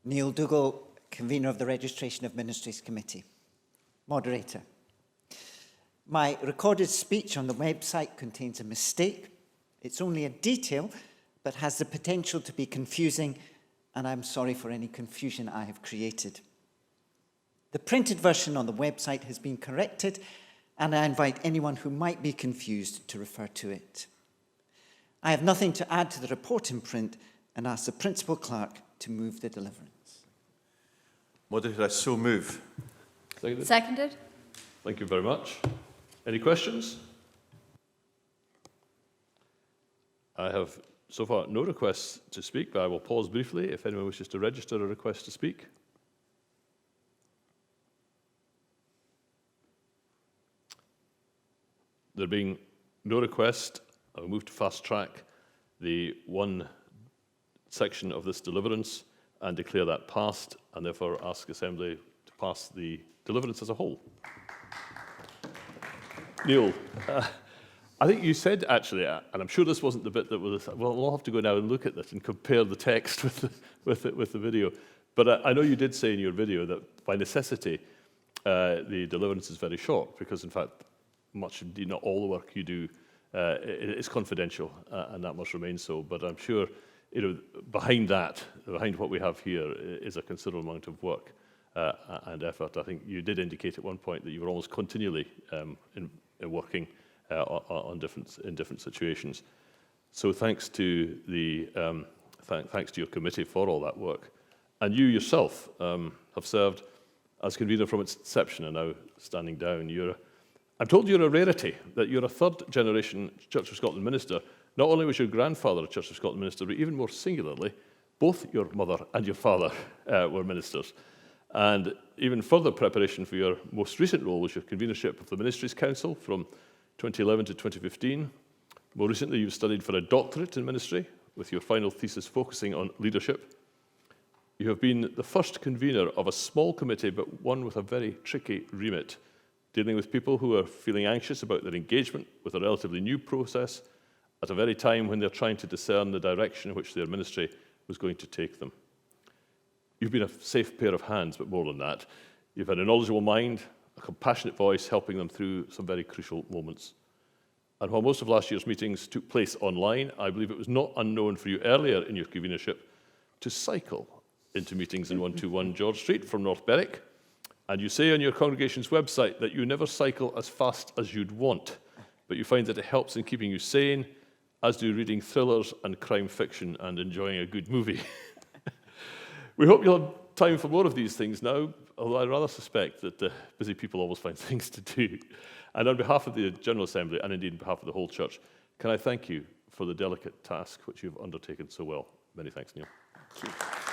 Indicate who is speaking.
Speaker 1: Neil Dougal, convener of the Registration of Ministries Committee. Moderator. My recorded speech on the website contains a mistake. It's only a detail, but has the potential to be confusing, and I'm sorry for any confusion I have created. The printed version on the website has been corrected, and I invite anyone who might be confused to refer to it. I have nothing to add to the report in print and ask the Principal Clerk to move the deliverance.
Speaker 2: Moderator, I so move.
Speaker 3: Seconded.
Speaker 4: Seconded.
Speaker 3: Thank you very much. Any questions? I have so far no requests to speak, but I will pause briefly if anyone wishes to register a request to speak. There being no request, I will move to fast track the one section of this deliverance and declare that passed, and therefore ask Assembly to pass the deliverance as a whole. Neil, I think you said actually, and I'm sure this wasn't the bit that was, well, we'll have to go now and look at this and compare the text with the video. But I know you did say in your video that by necessity, the deliverance is very short, because in fact, much, indeed not all the work you do is confidential, and that must remain so. But I'm sure, behind what we have here is a considerable amount of work and effort. I think you did indicate at one point that you were almost continually working in different situations. So thanks to thanks to your committee for all that work, and you yourself have served as convener from its inception, and now standing down. I'm told you're a rarity, that you're a third-generation Church of Scotland minister. Not only was your grandfather a Church of Scotland minister, but even more singularly, both your mother and your father were ministers. And even further preparation for your most recent role was your convenership of the Ministries Council from 2011 to 2015. More recently, you've studied for a doctorate in ministry, with your final thesis focusing on leadership. You have been the first convener of a small committee, but one with a very tricky remit, dealing with people who are feeling anxious about their engagement with a relatively new process at a very time when they're trying to discern the direction in which their ministry was going to take them. You've been a safe pair of hands, but more than that. You've had a knowledgeable mind, a compassionate voice, helping them through some very crucial moments. And while most of last year's meetings took place online, I believe it was not unknown for you earlier in your convenership to cycle into meetings in 121 George Street from North Berwick. And you say on your congregation's website that you never cycle as fast as you'd want, but you find that it helps in keeping you sane, as do reading thrillers and crime fiction and enjoying a good movie. We hope you'll have time for more of these things now, although I rather suspect that busy people always find things to do. And on behalf of the General Assembly, and indeed on behalf of the whole Church, can I thank you for the delicate task which you've undertaken so well. Many thanks, Neil.
Speaker 1: Thank you.